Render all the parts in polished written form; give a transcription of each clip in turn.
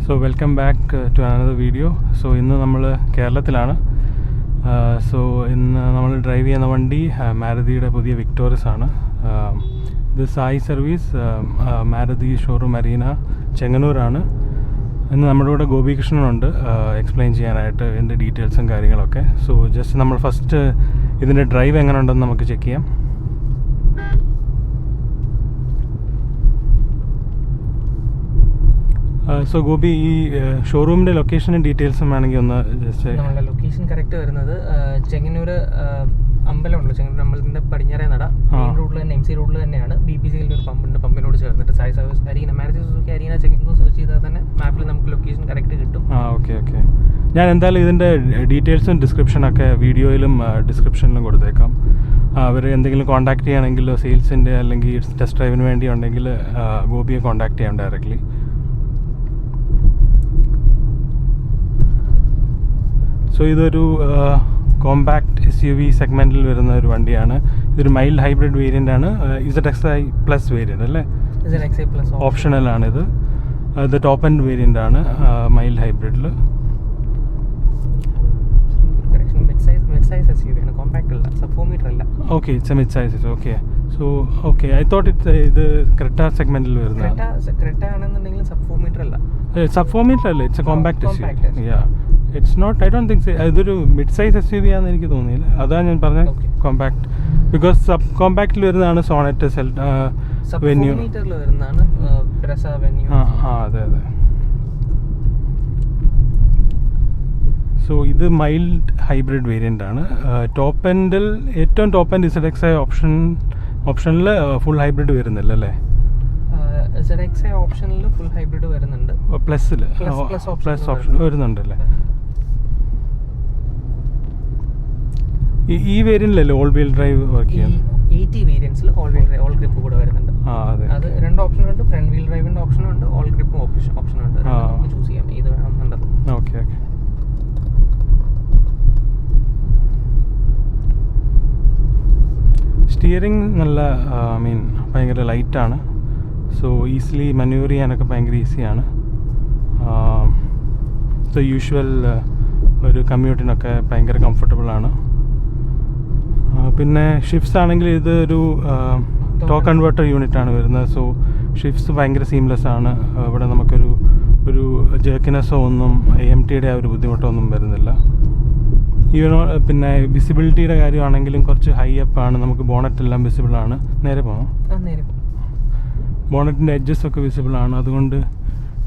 So welcome back to another video. So ഇന്ന് നമ്മൾ കേരളത്തിലാണ്. സോ ഇന്ന് നമ്മൾ ഡ്രൈവ് ചെയ്യുന്ന വണ്ടി മാരുതിയുടെ പുതിയ വിക്ടോറിയസ് ആണ്. ഇത് Sai service Maruti showroom Arena ചെങ്ങന്നൂരാണ്. ഇന്ന് നമ്മുടെ കൂടെ ഗോപികൃഷ്ണനുണ്ട് എക്സ്പ്ലെയിൻ ചെയ്യാനായിട്ട് ഇതിൻ്റെ ഡീറ്റെയിൽസും കാര്യങ്ങളൊക്കെ. സോ ജസ്റ്റ് നമ്മൾ ഫസ്റ്റ് ഇതിൻ്റെ ഡ്രൈവ് എങ്ങനെ ഉണ്ടെന്ന് നമുക്ക് ചെക്ക് ചെയ്യാം. സോ ഗോപി, ഈ ഷോറൂമിൻ്റെ ലൊക്കേഷനും ഡീറ്റെയിൽസും വേണമെങ്കിൽ ഒന്ന് ജസ്റ്റ്. നമ്മുടെ ലൊക്കേഷൻ കറക്റ്റ് വരുന്നത് ചെങ്ങന്നൂർ അമ്പലമുണ്ടല്ലോ, ചെങ്ങന്നൂർ അമ്പലത്തിൻ്റെ പടിഞ്ഞാറേ നട മെയിൻ റോഡിൽ തന്നെ, MC റോഡിൽ തന്നെയാണ്. BPCL ഒരു പമ്പുണ്ട്, പമ്പിനോട് ചേർന്നിട്ട് Sai service arena, Maruti Suzuki arena Chengannur search ചെയ്താൽ തന്നെ മാപ്പിൽ നമുക്ക് ലൊക്കേഷൻ കറക്റ്റ് കിട്ടും. ഓക്കെ. ഞാൻ എന്തായാലും ഇതിൻ്റെ ഡീറ്റെയിൽസും ഡിസ്ക്രിപ്ഷനൊക്കെ വീഡിയോയിലും ഡിസ്ക്രിപ്ഷനിലും കൊടുത്തേക്കാം. അവർ എന്തെങ്കിലും കോൺടാക്ട് ചെയ്യണമെങ്കിൽ സെയിൽസിൻ്റെ അല്ലെങ്കിൽ ടെസ്റ്റ് ഡ്രൈവിന് വേണ്ടി ഉണ്ടെങ്കിൽ ഗോപിയെ കോൺടാക്ട് ചെയ്യാം ഡയറക്റ്റ്ലി. സോ ഇതൊരു കോമ്പാക്ട് SUV സെഗ്മെൻറ്റിൽ വരുന്ന ഒരു വണ്ടിയാണ്. ഇതൊരു മൈൽഡ് ഹൈബ്രിഡ് വേരിയൻ്റ് ആണ്. ZXi പ്ലസ് വേരിയൻ്റ് അല്ലേ? ഓപ്ഷണലാണിത്. ഇത് ടോപ്പ് എൻഡ് വേരിയൻ്റ് ആണ് മൈൽഡ് ഹൈബ്രിഡിൽ. Okay, it's a mid size. Okay. So okay, I thought ഇത് ക്രെറ്റ സെഗ്മെൻറ്റിൽ വരുന്ന. സബ് 4 മീറ്റർ അല്ലേ? It's a compact SUV. Yeah, it's not, I don't think ഇതൊരു മിഡ് സൈസ് SUV ആണെന്ന് എനിക്ക് തോന്നിയില്ല. അതാണ് ഞാൻ പറഞ്ഞത് കോമ്പാക്ട്. ബിക്കോസ് സബ് കോമ്പാക്റ്റിൽ വരുന്നതാണ് സോണറ്റ്, വെന്യൂ. അതെ. സോ ഇത് മൈൽഡ് ഹൈബ്രിഡ് വേരിയൻ്റ് ആണ്. ടോപ്പ് എൻഡിൽ ഏറ്റവും ടോപ്പ് എൻഡ് ZXi ഓപ്ഷനിൽ ഫുൾ ഹൈബ്രിഡ് വരുന്നില്ല അല്ലേ? ZXi ഓപ്ഷനിൽ ഫുൾ ഹൈബ്രിഡ് വരുന്നുണ്ട്. പ്ലസ് ഓപ്ഷൻ വരുന്നുണ്ടല്ലേ? ഈ വേരിയന്റിലല്ലേ ഓൾ വീൽ ഡ്രൈവ് വർക്ക് ചെയ്യുന്നത്? 80 വേരിയന്റ്സിൽ all wheel drive, all grip കൂടെ വരുന്നുണ്ട്. അത് രണ്ട് ഓപ്ഷൻ ഉണ്ട്. ഫ്രണ്ട് വീൽ ഡ്രൈവിന്റെ ഓപ്ഷൻ ഉണ്ട്, ഓൾ ഗ്രിപ്പും ഓപ്ഷൻ ഉണ്ട്. നമുക്ക് ചൂസ് ചെയ്യാം ഏത് വേണമെന്നുള്ളത്. ഓക്കെ. സ്റ്റിയറിംഗ് നല്ല ഭയങ്കര ലൈറ്റാണ്. സോ ഈസിലി മനൂവർ ചെയ്യാനൊക്കെ ഭയങ്കര ഈസിയാണ്. സോ യൂഷ്വൽ ഒരു കമ്മ്യൂട്ടിനൊക്കെ ഭയങ്കര കംഫർട്ടബിളാണ്. പിന്നെ ഷിഫ്റ്റ്സ് ആണെങ്കിൽ ഇത് ഒരു ടോക്ക് കൺവേർട്ടർ യൂണിറ്റ് ആണ് വരുന്നത്. സോ ഷിഫ്റ്റ്സ് ഭയങ്കര സീംലെസ് ആണ്. ഇവിടെ നമുക്കൊരു ജേർക്കിനെസ്സോ ഒന്നും AMTയുടെ ആ ഒരു ബുദ്ധിമുട്ടോ ഒന്നും വരുന്നില്ല. പിന്നെ വിസിബിലിറ്റിയുടെ കാര്യമാണെങ്കിലും കുറച്ച് ഹൈ അപ്പ് ആണ്. നമുക്ക് ബോണറ്റെല്ലാം വിസിബിളാണ്. നേരെ പോകാം. ബോണറ്റിൻ്റെ എഡ്ജസ് ഒക്കെ വിസിബിളാണ്. അതുകൊണ്ട്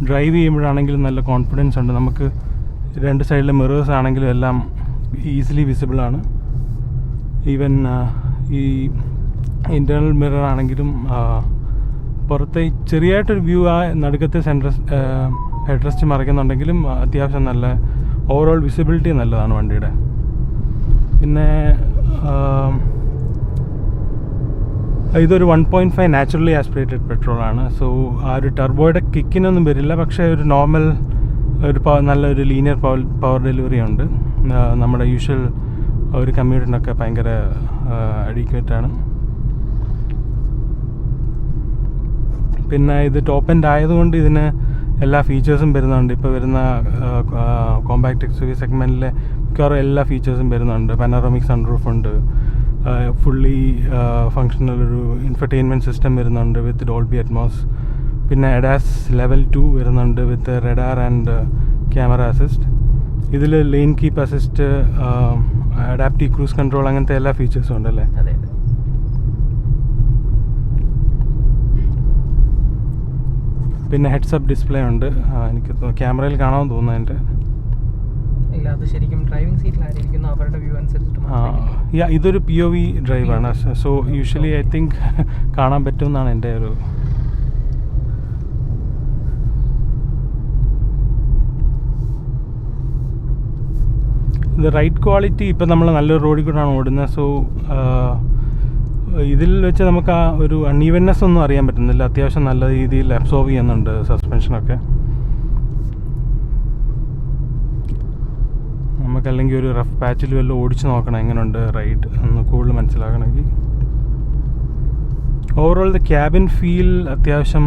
ഡ്രൈവ് ചെയ്യുമ്പോഴാണെങ്കിലും നല്ല കോൺഫിഡൻസ് ഉണ്ട്. നമുക്ക് രണ്ട് സൈഡിലെ മിറേഴ്സ് ആണെങ്കിലും എല്ലാം ഈസിലി വിസിബിളാണ്. ഈവൻ ഈ ഇൻറ്റേർണൽ മിറർ ആണെങ്കിലും പുറത്തെ ചെറിയായിട്ടൊരു വ്യൂ ആ നടുക്കത്തെ ഹെഡ് റെസ്റ്റ് മറയ്ക്കുന്നുണ്ടെങ്കിലും അത്യാവശ്യം നല്ല ഓവറോൾ വിസിബിലിറ്റി നല്ലതാണ് വണ്ടിയുടെ. പിന്നെ ഇതൊരു 1.5 നാച്ചുറലി ആസ്പിറേറ്റഡ് പെട്രോളാണ്. സോ ആ ഒരു ടർബോയുടെ കിക്കിനൊന്നും വരില്ല. പക്ഷേ ഒരു നോർമൽ നല്ലൊരു ലീനിയർ പവർ ഡെലിവറി ഉണ്ട്. നമ്മുടെ യൂഷ്വൽ ഒരു കമ്മ്യൂട്ടിനൊക്കെ ഭയങ്കര അഡിക്വേറ്റാണ്. പിന്നെ ഇത് ടോപ്പ് എൻഡ് ആയതുകൊണ്ട് ഇതിന് എല്ലാ ഫീച്ചേഴ്സും വരുന്നുണ്ട്. ഇപ്പോൾ വരുന്ന കോമ്പാക്ട് SUV സെഗ്മെൻറ്റിലെ മിക്കവാറും എല്ലാ ഫീച്ചേഴ്സും വരുന്നുണ്ട്. പാനോറാമിക് സൺറൂഫ് ഉണ്ട്, ഫുള്ളി ഫങ്ഷണൽ ഒരു ഇൻഫർടൈൻമെൻറ്റ് സിസ്റ്റം വരുന്നുണ്ട് വിത്ത് ഡോൾബി അറ്റ്മോസ്. പിന്നെ ADAS ലെവൽ 2 വരുന്നുണ്ട് with radar and camera assist. ഇതിൽ lane keep assist, adaptive cruise control, അങ്ങനത്തെ എല്ലാ ഫീച്ചേഴ്സും ഉണ്ടല്ലേ? പിന്നെ ഹെഡ്സ് അപ്പ് ഡിസ്പ്ലേ ഉണ്ട്. എനിക്ക് ക്യാമറയിൽ കാണാമെന്ന് തോന്നുന്നു എൻ്റെ. ഇതൊരു POV ഡ്രൈവാണ്. സോ യൂഷ്വലി ഐ തിങ്ക് കാണാൻ പറ്റുമെന്നാണ് എൻ്റെ ഒരു. ഇത് റൈഡ് ക്വാളിറ്റി ഇപ്പം നമ്മൾ നല്ലൊരു റോഡിൽ കൂടെയാണ് ഓടുന്നത്. സോ ഇതിൽ വെച്ച് നമുക്ക് ആ ഒരു അൺഈവൻനെസ് ഒന്നും അറിയാൻ പറ്റുന്നില്ല. അത്യാവശ്യം നല്ല രീതിയിൽ അബ്സോർവ് ചെയ്യുന്നുണ്ട് സസ്പെൻഷനൊക്കെ. നമുക്കല്ലെങ്കിൽ ഒരു റഫ് പാച്ചിൽ വല്ലതും ഓടിച്ച് നോക്കണം എങ്ങനെയുണ്ട് റൈഡ് എന്ന് കൂടുതൽ മനസ്സിലാക്കണമെങ്കിൽ. ഓവറോൾ ദ ക്യാബിൻ ഫീൽ അത്യാവശ്യം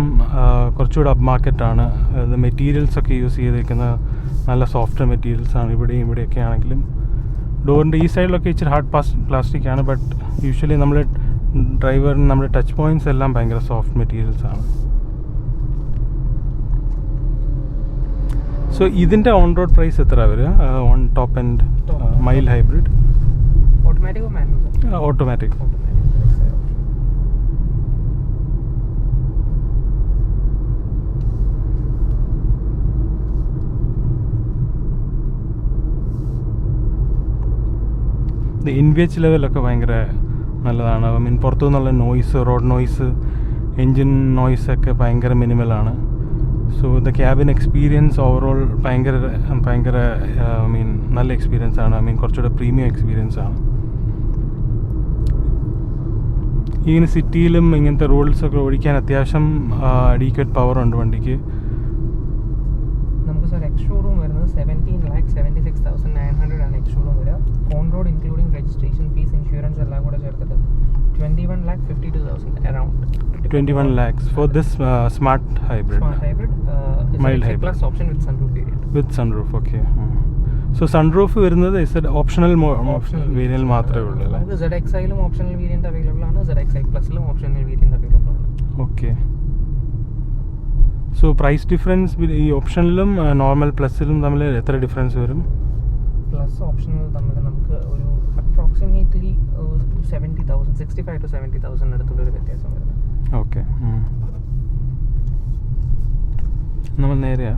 കുറച്ചുകൂടെ അപ്പ് മാർക്കറ്റാണ്. മെറ്റീരിയൽസൊക്കെ യൂസ് ചെയ്തിരിക്കുന്നത് നല്ല സോഫ്റ്റ് മെറ്റീരിയൽസാണ് ഇവിടെയൊക്കെ ആണെങ്കിലും. ഡോറിൻ്റെ ഈ സൈഡിലൊക്കെ ഇച്ചിരി ഹാർഡ് പ്ലാസ്റ്റിക് ആണ്, ബട്ട് യൂഷ്വലി നമ്മൾ ഡ്രൈവറിന് നമ്മുടെ ടച്ച് പോയിൻറ്റ്സ് എല്ലാം ഭയങ്കര സോഫ്റ്റ് മെറ്റീരിയൽസാണ്. സോ ഇതിൻ്റെ ഓൺ റോഡ് പ്രൈസ് എത്ര വരിക? On top and mild hybrid automatic manual? Automatic. ഇൻവേച്ച് ലെവലൊക്കെ ഭയങ്കര നല്ലതാണ്. ഐ മീൻ പുറത്തു നിന്നുള്ള നോയ്സ്, റോഡ് നോയ്സ്, എൻജിൻ നോയ്സൊക്കെ ഭയങ്കര മിനിമലാണ്. So the cabin experience overall ഭയങ്കര ഐ മീൻ നല്ല എക്സ്പീരിയൻസ് ആണ്. ഐ മീൻ കുറച്ചുകൂടെ പ്രീമിയം എക്സ്പീരിയൻസ് ആണ്. ഇങ്ങനെ സിറ്റിയിലും ഇങ്ങനത്തെ റോഡ്സൊക്കെ ഓടിക്കാൻ അത്യാവശ്യം അഡീക്വേറ്റ് പവർ ഉണ്ട് വണ്ടിക്ക്. നമുക്ക് സാർ എക്സ് ഷോറൂം വരുന്നത് 17,76,900 ആണ് എക്സ് ഷോറൂം വരിക. On road including registration fees, insurance എല്ലാം കൂടെ ചേർത്തിട്ട് 21,52,000 around. 21 lakhs for this smart hybrid. Mild hybrid plus option with sunroof variant. With sunroof, okay. So sunroof വരുന്നത് is it optional വേരിയന്റ് മാത്രമേ ഉള്ളൂ അല്ലേ? നമുക്ക് ZXi-ലും ഓപ്ഷണൽ വേരിയന്റ് അവൈലബിൾ ആണ്, ZXi Plus-ലും optional variant available ആണ്. ഓക്കെ. സോ പ്രൈസ് ഡിഫറൻസ് ഈ ഓപ്ഷനിലും normal പ്ലസിലും തമ്മിൽ എത്ര ഡിഫറൻസ് വരും? പ്ലസ് ഓപ്ഷണൽ തമ്മിൽ നമുക്ക് ഒരു അപ്രോക്സിമേറ്റ്ലി 65,000 to 70,000 അടുത്തുള്ളൊരു വ്യത്യാസം വരുന്നത്. ഓക്കെ. നമ്മൾ നേരെയാ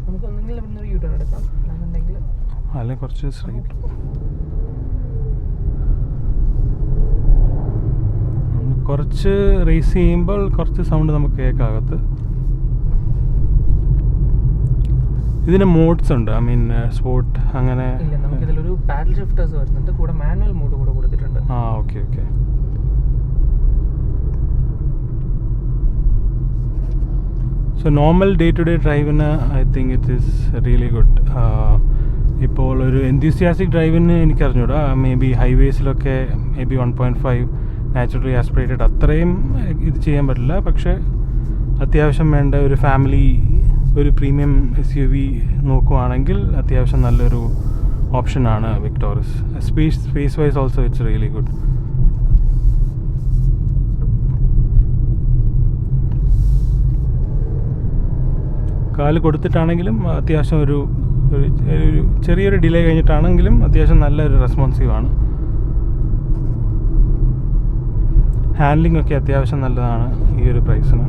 നമുക്ക് ഒന്നെങ്കിൽ ഇവിടുന്ന് ഒരു യൂട്ടേൺ എടുക്കാം, അല്ലാന്നുണ്ടെങ്കിൽ അല്ലെ കുറച്ച് സ്ട്രൈറ്റ്. കുറച്ച് റേസ് ചെയ്യുമ്പോൾ കുറച്ച് സൗണ്ട് നമുക്ക് കേൾക്കാകത്ത്. ഇതിന് മോഡ്സ് ഉണ്ട്, ഐ മീൻ സ്പോർട്ട് അങ്ങനെ? ഇല്ല, നമുക്ക് ഇതിലൊരു പാഡൽ ഷിഫ്റ്റേഴ്സ് വരുന്നുണ്ട്, കൂടെ മാനുവൽ മോഡ് കൂടെ കൊടുത്തിട്ടുണ്ട്. Okay. So normal day to day ഡ്രൈവിന് I think it is really good. ഇപ്പോൾ ഒരു എൻതൂസിയാസ്റ്റിക് ഡ്രൈവിന് എനിക്കറിഞ്ഞൂടാ, മേ ബി ഹൈവേസിലൊക്കെ മേ ബി 1.5 നാച്ചുറലി ആസ്പിറേറ്റഡ് അത്രയും ഇത് ചെയ്യാൻ പറ്റില്ല. പക്ഷേ അത്യാവശ്യം വേണ്ട ഒരു ഫാമിലി, ഒരു പ്രീമിയം SUV നോക്കുവാണെങ്കിൽ അത്യാവശ്യം നല്ലൊരു ഓപ്ഷനാണ് Victoris. Space wise also it's really good. കാല് കൊടുത്തിട്ടാണെങ്കിലും അത്യാവശ്യം ഒരു ചെറിയൊരു ഡിലേ കഴിഞ്ഞിട്ടാണെങ്കിലും അത്യാവശ്യം നല്ലൊരു റെസ്പോൺസീവാണ്. ഹാൻഡ്ലിംഗ് ഒക്കെ അത്യാവശ്യം നല്ലതാണ് ഈ ഒരു പ്രൈസിന്.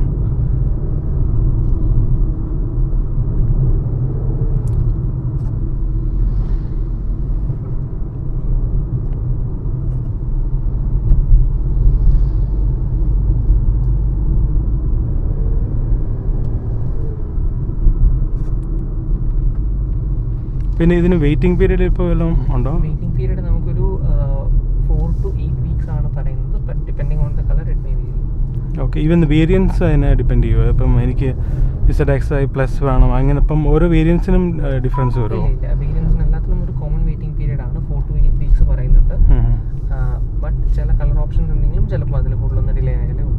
പിന്നെ ഇതിന് വെയിറ്റിംഗ് പീരീഡ് ഇപ്പോൾ വല്ലതും ഉണ്ടോ? വെയിറ്റിംഗ് പീരീഡ് നമുക്കൊരു 4 to 8 weeks ആണ് പറയുന്നത്, but depending on the colour it may vary. Okay. Even variants അതിനെ ഡിപ്പെൻഡ് ചെയ്യുമോ? ഇപ്പം എനിക്ക് ZXi Plus വേണം, അങ്ങനെ ഇപ്പം ഓരോ വേരിയൻസിനും ഡിഫറൻസ് വരുമോ? ഇല്ല, വേരിയൻസിന് എല്ലാത്തിനും ഒരു കോമൺ വെയിറ്റിംഗ് പീരീഡ് ആണ് 4 to 8 weeks പറയുന്നുണ്ട്. ബട്ട് ചില കളർ ഓപ്ഷൻസ് എന്തെങ്കിലും ചിലപ്പോൾ അതിൽ കൂടുതലൊന്ന് ഡിലേ ആയാലേ ഉള്ളൂ.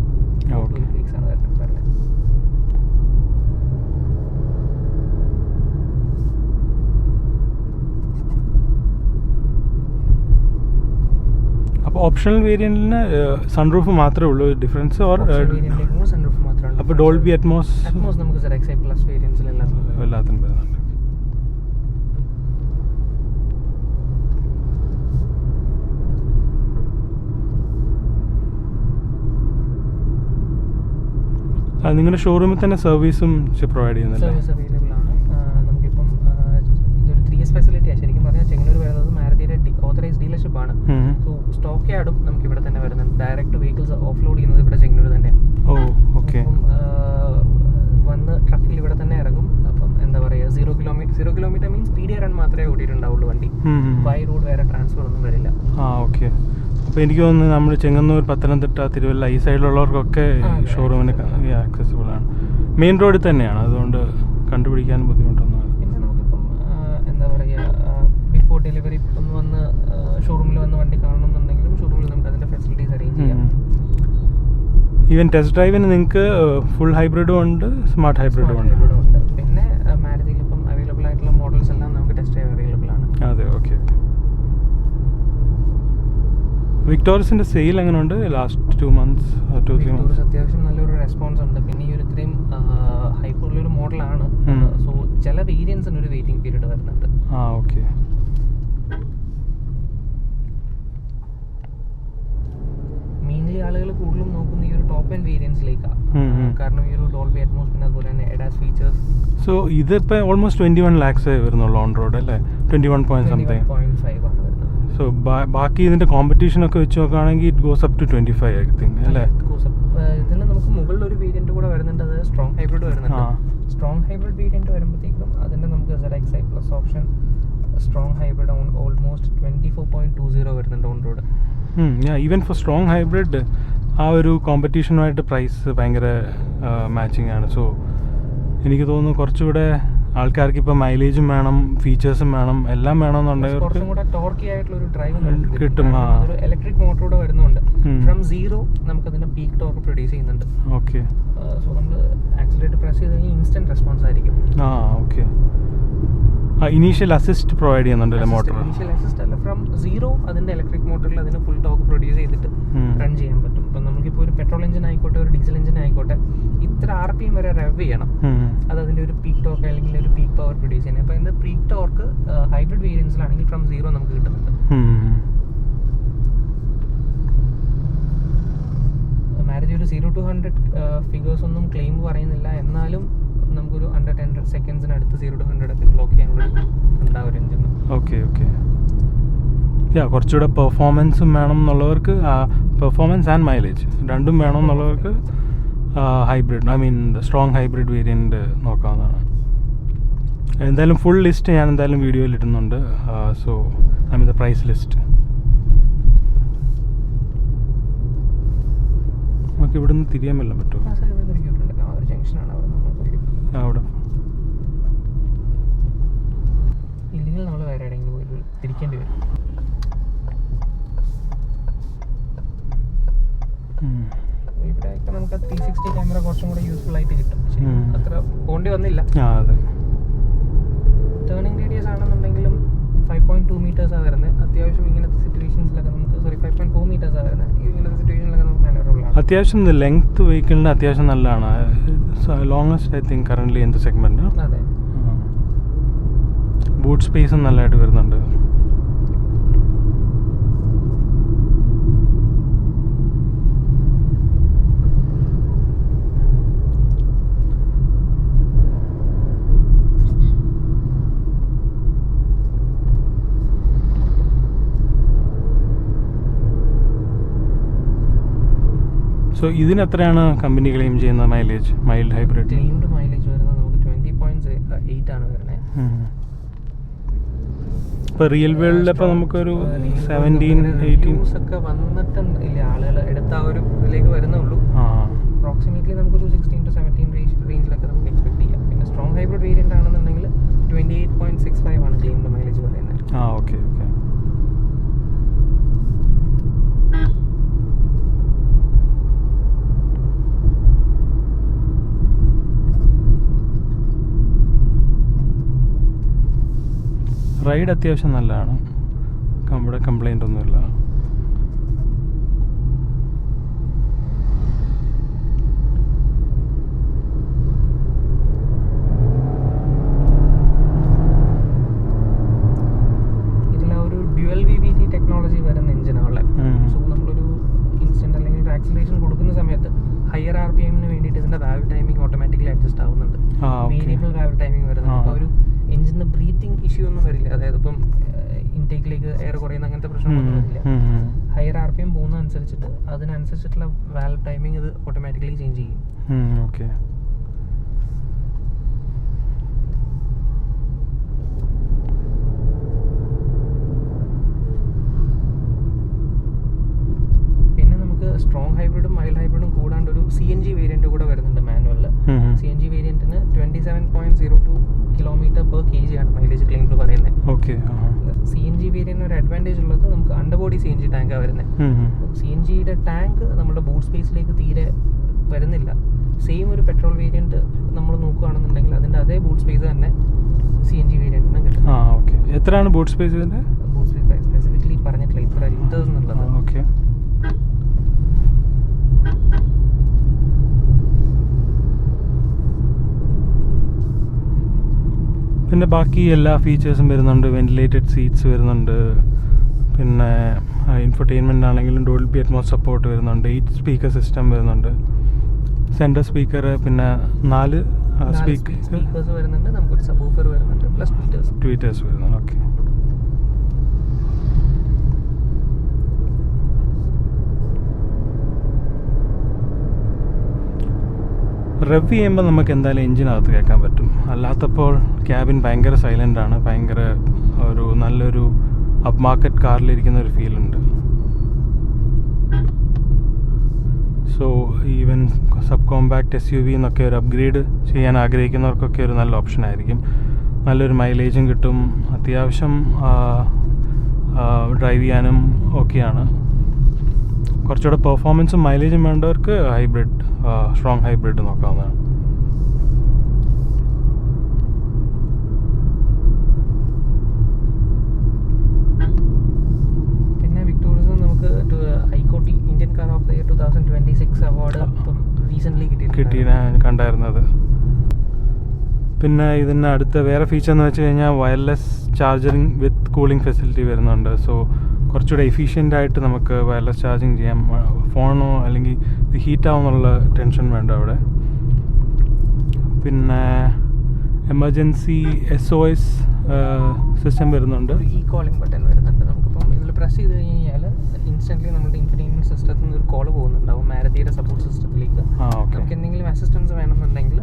4 to 8 weeks ആണ് വരുന്നത്. അപ്പോൾ ഓപ്ഷണൽ വേരിയന്റിന് സൺറൂഫ് മാത്രമേ ഉള്ളൂ ഡിഫറൻസ്? ഓർ സൺറൂഫ് മാത്രമാണ്. അപ്പോൾ ഡോൾബി അറ്റ്മോസ് നമുക്ക് ZXi Plus വേരിയൻസിൽ എല്ലാത്തിനും വരുന്നുണ്ട്. നിങ്ങളുടെ ഷോറൂമിൽ തന്നെ സർവീസും പ്രൊവൈഡ് ചെയ്യുന്നില്ല? സർവീസ് അവൈലബിൾ ആണ്. നമുക്കിപ്പം ഇതൊരു 3S ഫെസിലിറ്റിയാണ്. ശരിക്കും പറഞ്ഞാൽ ചെങ്ങന്നൂർ വരുന്നത് മാരുതിയുടെ ഓതറൈസ് ഡീലർഷിപ്പ് ആണ്. സോ സ്റ്റോക്ക് യാർഡും നമുക്ക് ഇവിടെ തന്നെ വരുന്നുണ്ട്. ഡയറക്റ്റ് വെഹിക്കിൾസ് ഓഫ്ലോഡ് ചെയ്യുന്നത് ഇവിടെ ചെങ്ങന്നൂർ തന്നെയാണ്. ഓക്കെ. വന്ന് ട്രക്കിൽ ഇവിടെ തന്നെ ഇറങ്ങും. അപ്പം എന്താ പറയുക, 0 കിലോമീറ്റർ മീൻസ് PDA റൺ മാത്രമേ ഓടിയിട്ടുണ്ടാവുള്ളൂ വണ്ടി. ബൈ റോഡ് വേറെ ട്രാൻസ്ഫർ ഒന്നും വരില്ല. ഓക്കെ. അപ്പോൾ എനിക്ക് തോന്നുന്നു നമ്മൾ ചെങ്ങന്നൂർ, പത്തനംതിട്ട, തിരുവല്ല ഈ സൈഡിലുള്ളവർക്കൊക്കെ ഷോറൂമിന് ആക്സസിബിൾ ആണ്. മെയിൻ റോഡിൽ തന്നെയാണ്, അതുകൊണ്ട് കണ്ടുപിടിക്കാൻ ബുദ്ധിമുട്ടൊന്നുമില്ല. പിന്നെ നമുക്കിപ്പം എന്താ പറയുക, ബിഫോർ ഡെലിവറി ഒന്ന് വന്ന് ഷോറൂമിൽ വന്ന് വണ്ടി കാണണമെന്നുണ്ടെങ്കിലും ഷോറൂമിൽ നമുക്ക് അതിൻ്റെ ഫെസിലിറ്റീസ് അറേഞ്ച് ചെയ്യാം. ഈവൻ ടെസ്റ്റ് ഡ്രൈവിന് നിങ്ങൾക്ക് ഫുൾ ഹൈബ്രിഡും ഉണ്ട്, സ്മാർട്ട് ഹൈബ്രിഡും ഉണ്ട്. പിന്നെ മാരുതിയിൽ ഇപ്പം അവൈലബിൾ ആയിട്ടുള്ള മോഡൽസ് എല്ലാം നമുക്ക് ടെസ്റ്റ് ഡ്രൈവ് അവൈലബിൾ ആണ്. അതെ, ഓക്കെ. വിക്ടോറിയസിൻ്റെ സെയിൽ എങ്ങനെയുണ്ട് ലാസ്റ്റ് 2 months 2-3 months? അത്യാവശ്യം നല്ലൊരു റെസ്പോൺസ് ഉണ്ട്. പിന്നെ ഈ ഒരു ഇത്രയും ഹൈപ്പ് ഉള്ളൊരു മോഡലാണ്. സോ ചില വേരിയൻസിന് ഒരു വെയിറ്റിംഗ് പീരീഡ് വരുന്നുണ്ട്. ഓക്കെ. മെയിൻലി ആളുകൾ കൂടുതലും നോക്കുന്ന ഈ ഒരു ടോപ്പ് എൻഡ് വേരിയൻസിലേക്കാണ്. കാരണം ഈ ഒരു ഡോൾബി അറ്റ്മോസ് പിന്നെ അതുപോലെ തന്നെ ADAS ഫീച്ചേഴ്സ്. സോ ഇതിപ്പോൾ ഓൾമോസ്റ്റ് 21 lakhs വരുന്നുള്ളൂ ഓൺ റോഡ് അല്ലേ? 21 point something. 21.5 ആണ് വരുന്നത്. സോ ബാക്കി ഇതിൻ്റെ കോമ്പറ്റീഷനൊക്കെ വെച്ച് നോക്കുകയാണെങ്കിൽ it goes up to 25 I think അല്ലേ? ഇതിന് നമുക്ക് മുകളിൽ ഒരു വേരിയന്റ് കൂടെ വരുന്നുണ്ട്, അത് സ്ട്രോങ് ഹൈബ്രിഡ് വരുന്നുണ്ട്. സ്ട്രോങ് ഹൈബ്രിഡ് വേരിയന്റ് വരുമ്പോഴത്തേക്കും അതിൻ്റെ നമുക്ക് ZXi plus option strong hybrid almost 24.20 വരുന്നുണ്ട് on road. Even for strong hybrid ആ ഒരു കോമ്പറ്റീഷനുമായിട്ട് പ്രൈസ് ഭയങ്കര മാച്ചിങ് ആണ്. സോ എനിക്ക് തോന്നുന്നു കുറച്ചുകൂടെ ആൾക്കാർക്ക് ഇപ്പോൾ മൈലേജും വേണം, ഫീച്ചേഴ്സും വേണം, എല്ലാം വേണമെന്നുണ്ടെങ്കിൽ കുറച്ചും കൂടെ ടോർക്കി ആയിട്ടുള്ള ഒരു ഡ്രൈവ് കിട്ടും. ഒരു ഇലക്ട്രിക് മോട്ടറോടെ വരുന്നുണ്ട്. ഫ്രം സീറോ നമുക്ക് അതിന്റെ പീക്ക് ടോർക്ക് പ്രൊഡ്യൂസ് ചെയ്യുന്നുണ്ട്. ഓക്കെ. സോ നമ്മൾ ആക്സിലറേറ്റർ പ്രസ് ചെയ്ത് കഴിഞ്ഞാൽ ഇൻസ്റ്റന്റ് റെസ്പോൺസ് ആയിരിക്കും. ഓക്കെ. ഇനീഷ്യൽ അസിസ്റ്റ് പ്രൊവൈഡ് ചെയ്യുന്നുണ്ടല്ലേ മോട്ടർ? ഇനീഷ്യൽ അസിസ്റ്റ് അല്ല, ഫ്രം സീറോ അതിന്റെ ഇലക്ട്രിക് മോട്ടറിൽ അതിന് ഫുൾ ടോർക്ക് പ്രൊഡ്യൂസ് ചെയ്തിട്ട് റൺ ചെയ്യാൻ പറ്റും. ഇപ്പം നമുക്കിപ്പോൾ ഒരു പെട്രോൾ എഞ്ചിൻ ആയിക്കോട്ടെ, ഒരു ഡീസൽ എഞ്ചിൻ ആയിക്കോട്ടെ, ഇത്ര RPM വരെ റെവ് ചെയ്യണം. അത് അതിന്റെ ഒരു പീക്ക് ടോർക്ക് അല്ലെങ്കിൽ ഒരു പീക്ക് പവർ പ്രൊഡ്യൂസ് ചെയ്യണം. അപ്പോൾ ഇതിന്റെ പീക്ക് ടോർക്ക് ഹൈബ്രിഡ് വേരിയൻസിലാണെങ്കിൽ ഫ്രം സീറോ നമുക്ക് കിട്ടുന്നുണ്ട്. മാരുതി ഒരു 0 to 100 ഫിഗേഴ്സ് ഒന്നും ക്ലെയിം പറയുന്നില്ല, എന്നാലും നമുക്കൊരു അണ്ടർ 10 സെക്കൻഡ്സിനടുത്ത് 0 to 100 ഒക്കെ ക്ലോക്ക് ചെയ്യാനുള്ള ഉണ്ടാവും ഒരു എഞ്ചിന്. ഓക്കെ. കുറച്ചുകൂടെ പെർഫോമൻസും വേണം എന്നുള്ളവർക്ക്, പെർഫോമൻസ് ആൻഡ് മൈലേജ് രണ്ടും വേണം എന്നുള്ളവർക്ക് hybrid, I mean strong hybrid variant നോക്കാവുന്നതാണ്. എന്തായാലും ഫുൾ ലിസ്റ്റ് ഞാൻ എന്തായാലും വീഡിയോയിൽ ഇടുന്നുണ്ട്. So I mean the price list. നമുക്ക് ഇവിടുന്ന് തിരിയാൻ വല്ലതും പറ്റുമോ? അവിടെ ഇല്ലെങ്കിൽ നമ്മൾ വേറെ എവിടെയെങ്കിലും പോയി തിരിക്കേണ്ടി വരും. ഇവിടെയൊക്കെ നമുക്ക് 360 ക്യാമറ കുറച്ചും കൂടെ യൂസ്ഫുൾ ആയിട്ട് കിട്ടും. അത്ര പോണ്ടി വന്നില്ല. ടേണിംഗ് റേഡിയസ് ആണെന്നുണ്ടെങ്കിലും 5.2 meters വരുന്നത്. അത്യാവശ്യം ഇങ്ങനത്തെ സിറ്റുവേഷൻസിലൊക്കെ നമുക്ക് 5.4 meters വരുന്നത്. ഇങ്ങനത്തെ സിറ്റുവേഷനിലൊക്കെ നമുക്ക് മാനേജറബിൾ ആണ്. അത്യാവശ്യം ലെങ്ത് വെഹിക്കിളിന് അത്യാവശ്യം നല്ലതാണ്. Longest I think current in the segment. അതെ. ബൂട്ട് സ്പേസും നല്ലതായിട്ട് വരുന്നുണ്ട്. സോ ഇതിന് എത്രയാണ് കമ്പനി ക്ലെയിം ചെയ്യുന്ന mileage? Mild hybrid claimed mileage വരുന്നത് നമുക്ക് 20.8 ആണ് വരുന്നത്. ഇപ്പോൾ റിയൽ വേൾഡിലിപ്പോൾ നമുക്കൊരു 17-18 ഒക്കെ വന്നിട്ടുണ്ട്. ഇല്ല, ആളുകൾ എടുത്ത ആ ഒരു ഇതിലേക്ക് വരുന്നേ ഉള്ളൂ. അപ്രോക്സിമേറ്റ്ലി നമുക്കൊരു 16 to 17 റേഞ്ചിലൊക്കെ നമുക്ക് എക്സ്പെക്ട് ചെയ്യാം. പിന്നെ സ്ട്രോങ് ഹൈബ്രിഡ് വേരിയൻ്റ് ആണെന്നുണ്ടെങ്കിൽ 28.65 ആണ് ക്ലെയിംഡ് മൈലേജ് പറയുന്നത്. ഓക്കെ. റൈഡ് അത്യാവശ്യം നല്ലതാണ്, ഇവിടെ കംപ്ലൈൻ്റ് ഒന്നുമില്ല. ഇതിൽ ഒരു ഡ്യുവൽ VVT ടെക്നോളജി വരുന്ന എഞ്ചിനാണ്. സോ നമ്മളൊരു ഇൻസ്റ്റന്റ് അല്ലെങ്കിൽ ഒരു ആക്സിലറേഷൻ കൊടുക്കുന്ന സമയത്ത് ഹയർ RPMന് വേണ്ടിയിട്ട് ഇതിന്റെ വാൽവ് ടൈമിംഗ് ഓട്ടോമാറ്റിക്കലി അഡ്ജസ്റ്റ് ആവുന്നുണ്ട്. വേരിയബിൾ വാൽവ് ടൈമിംഗ് വരുന്നുണ്ട്. അപ്പോൾ ഒരു എഞ്ചിന് ബ്രീത്തിങ് ഇഷ്യൂ ഒന്നും വരില്ല. അതായത് ഇപ്പം ഇൻടേക്കിലേക്ക് എയർ കുറയുന്ന അങ്ങനത്തെ പ്രശ്നമൊന്നും വരില്ല. ഹയർ RPM പോകുന്ന അനുസരിച്ചിട്ട് അതിനനുസരിച്ചിട്ടുള്ള വാൽവ് ടൈമിംഗ് ഇത് ഓട്ടോമാറ്റിക്കലി ചേഞ്ച് ചെയ്യും. ഓക്കെ. പിന്നെ നമുക്ക് സ്ട്രോങ് ഹൈബ്രിഡും മൈൽഡ് ഹൈബ്രിഡും കൂടാണ്ട് ഒരു CNG വേരിയന്റ് കൂടെ വരുന്നുണ്ട് മാനുവലിൽ. CNG വേരിയന്റിന് 27.02 km/kg ആണ് മൈലേജ് ക്ലെയിം പറയുന്നത്. ഓക്കെ. CNG വേരിയന്റ് ഒരു അഡ്വാൻറ്റേജ് അഡ്വാൻറ്റേജ് ഉള്ളത് നമുക്ക് അണ്ടർബോഡി CNG ടാങ്കാണ് വരുന്നത്. CNGയുടെ ടാങ്ക് നമ്മുടെ ബൂട്ട് സ്പേസിലേക്ക് തീരെ വരുന്നില്ല. സെയിം ഒരു പെട്രോൾ വേരിയൻറ്റ് നമ്മൾ നോക്കുകയാണെന്നുണ്ടെങ്കിൽ അതിൻ്റെ അതേ ബൂട്ട് സ്പേസ് തന്നെ CNG വേരിയൻറ്റിന് കിട്ടും. ഓക്കെ. എത്രയാണ് ബൂട്ട് സ്പേസ് ഇതിൻ്റെ? ബൂട്ട് സ്പേസ് സ്പെസിഫിക്കലി പറഞ്ഞിട്ടില്ല ഇത്ര ലിറ്റേഴ്സ് എന്നുള്ളത്. ഓക്കെ. പിന്നെ ബാക്കി എല്ലാ ഫീച്ചേഴ്സും വരുന്നുണ്ട്. വെന്റിലേറ്റഡ് സീറ്റ്സ് വരുന്നുണ്ട്. പിന്നെ ഇൻഫർടൈൻമെൻ്റ് ആണെങ്കിലും ഡോൾബി അറ്റ്മോസ് സപ്പോർട്ട് വരുന്നുണ്ട്. 8 സ്പീക്കർ സിസ്റ്റം വരുന്നുണ്ട്. സെൻറ്റർ സ്പീക്കർ, പിന്നെ 4 സ്പീക്കേഴ്സ് വരുന്നുണ്ട്. നമുക്കൊരു സബ്വൂഫർ വരുന്നുണ്ട്, പ്ലസ് ട്വീറ്റേഴ്സ് വരുന്നുണ്ട്. ഓക്കെ. റെവ് ചെയ്യുമ്പോൾ നമുക്ക് എന്തായാലും എഞ്ചിനകത്ത് കേൾക്കാൻ പറ്റും. അല്ലാത്തപ്പോൾ ക്യാബിൻ ഭയങ്കര സൈലൻ്റ് ആണ്. ഭയങ്കര ഒരു നല്ലൊരു അപ്പ് മാർക്കറ്റ് കാറിലിരിക്കുന്ന ഒരു ഫീലുണ്ട്. So even sub compact SUV എന്നൊക്കെ ഒരു അപ്ഗ്രേഡ് ചെയ്യാൻ ആഗ്രഹിക്കുന്നവർക്കൊക്കെ ഒരു നല്ല ഓപ്ഷൻ ആയിരിക്കും. നല്ലൊരു മൈലേജും കിട്ടും. അത്യാവശ്യം ഡ്രൈവ് ചെയ്യാനും ഓക്കെയാണ്. കുറച്ചുകൂടെ പെർഫോമൻസും മൈലേജും വേണ്ടവർക്ക് ഹൈബ്രിഡ്, സ്ട്രോങ് ഹൈബ്രിഡ് നോക്കാവുന്നതാണ്. പിന്നെ വിക്ടോറിയസ് നമുക്ക് high court Indian car of the year 2026 award ഇപ്പം റീസെൻ്റ്ലി കിട്ടിയാണ് കണ്ടായിരുന്നത്. പിന്നെ ഇതിന് അടുത്ത വേറെ ഫീച്ചർ എന്ന് വെച്ച് കഴിഞ്ഞാൽ വയർലെസ് ചാർജറിങ് വിത്ത് കൂളിംഗ് ഫെസിലിറ്റി വരുന്നുണ്ട്. സോ കുറച്ചുകൂടെ എഫിഷ്യൻ്റ് ആയിട്ട് നമുക്ക് വയർലെസ് ചാർജിങ് ചെയ്യാം. ഫോണോ അല്ലെങ്കിൽ ഇത് ഹീറ്റാവുന്നുള്ള ടെൻഷൻ വേണ്ട അവിടെ. പിന്നെ എമർജൻസി SOS സിസ്റ്റം വരുന്നുണ്ട്. കോളിംഗ് ബട്ടൺ വരുന്നുണ്ട്. നമുക്കിപ്പം ഇതിൽ പ്രസ് ചെയ്ത് കഴിഞ്ഞാൽ ഇൻസ്റ്റൻ്റ്ലി നമ്മുടെ ഇൻഫർടൈൻമെൻറ്റ് സിസ്റ്റത്തിൽ നിന്ന് ഒരു കോൾ പോകുന്നുണ്ടാവും മാരുതിയുടെ സപ്പോർട്ട് സിസ്റ്റത്തിലേക്ക്. നമുക്ക് എന്തെങ്കിലും അസിസ്റ്റൻസ് വേണമെന്നുണ്ടെങ്കിൽ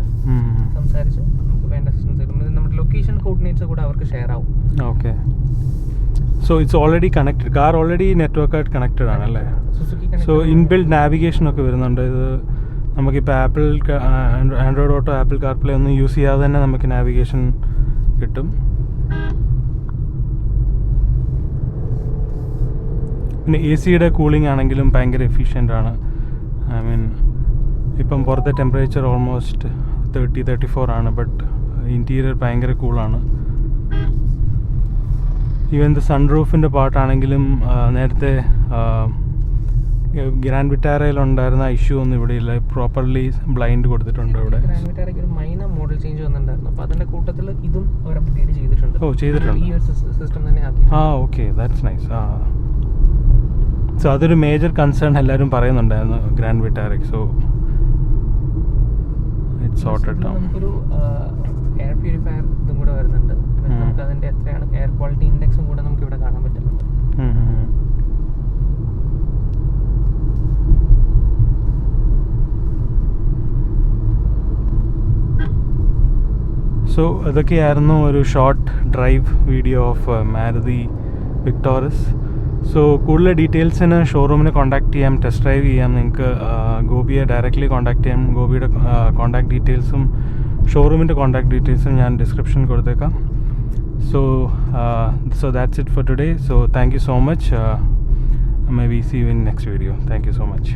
സംസാരിച്ച് നമുക്ക് വേണ്ട അസിസ്റ്റൻസ് കിട്ടും. നമ്മുടെ ലൊക്കേഷൻ കോർഡിനേറ്റ്സ് കൂടെ അവർക്ക് ഷെയർ ആവും. Okay. So it's already connected, car already നെറ്റ്വർക്കായിട്ട് കണക്റ്റഡ് ആണല്ലേ. സോ ഇൻബിൽഡ് നാവിഗേഷനൊക്കെ വരുന്നുണ്ട്. ഇത് നമുക്കിപ്പോൾ ആൻഡ്രോയിഡ് ഓട്ടോ, ആപ്പിൾ കാർപ്ലേ ഒന്നും യൂസ് ചെയ്യാതെ തന്നെ നമുക്ക് നാവിഗേഷൻ കിട്ടും. പിന്നെ AC-യുടെ കൂളിംഗ് ആണെങ്കിലും ഭയങ്കര എഫിഷ്യൻ്റ് ആണ്. ഐ മീൻ ഇപ്പം പുറത്തെ ടെമ്പറേച്ചർ ഓൾമോസ്റ്റ് 30-34 ആണ്. ബട്ട് ഇൻറ്റീരിയർ ഭയങ്കര കൂളാണ്. ഈവൻ ദ സൺറൂഫിൻ്റെ പാർട്ടാണെങ്കിലും നേരത്തെ ഗ്രാൻഡ് വിറ്റാരയിലുണ്ടായിരുന്ന ഇഷ്യൂ ഒന്നും ഇവിടെ ഇല്ല. പ്രോപ്പർലി ബ്ലൈൻഡ് കൊടുത്തിട്ടുണ്ട് ഇവിടെ. ഗ്രാൻഡ് വിറ്റാരയ്ക്ക് ഒരു മൈനർ മോഡൽ ചേഞ്ച് വന്നിട്ടുണ്ടായിരുന്നു. അപ്പോൾ അതിൻ്റെ കൂട്ടത്തിൽ ഇതും അവർ അപ്ഡേറ്റ് ചെയ്തിട്ടുണ്ട്. ചെയ്തിട്ടുണ്ട്. ഈ ഒരു സിസ്റ്റം തന്നെ ആക്കി. Okay, that's nice. സോ അതൊരു മേജർ കൺസേൺ എല്ലാവരും പറയുന്നുണ്ടായിരുന്നു ഗ്രാൻഡ് വിറ്റാരയ്ക്ക്. So it's sorted out. നമുക്കൊരു എയർ പ്യൂരിഫയർ ഇതും കൂടെ വരുന്നുണ്ട്. നമുക്ക് അതിൻ്റെ എത്രയാണ് എയർ ക്വാളിറ്റി ഇൻഡെക്സും കൂടെ നമുക്ക് ഇവിടെ കാണാൻ പറ്റുന്നുണ്ട്. സോ അതൊക്കെയായിരുന്നു ഒരു short drive video of Maruti Victoris. So കൂടുതൽ ഡീറ്റെയിൽസിന് ഷോറൂമിനെ കോൺടാക്ട് ചെയ്യാം, ടെസ്റ്റ് ഡ്രൈവ് ചെയ്യാം. നിങ്ങൾക്ക് ഗോപിയെ ഡയറക്റ്റ്ലി കോൺടാക്ട് ചെയ്യാം. ഗോപിയുടെ കോൺടാക്ട് ഡീറ്റെയിൽസും ഷോറൂമിൻ്റെ കോൺടാക്ട് ഡീറ്റെയിൽസും ഞാൻ ഡിസ്ക്രിപ്ഷനിൽ കൊടുത്തേക്കാം. So that's it for today. So thank you so much. Maybe see you in next video. Thank you so much.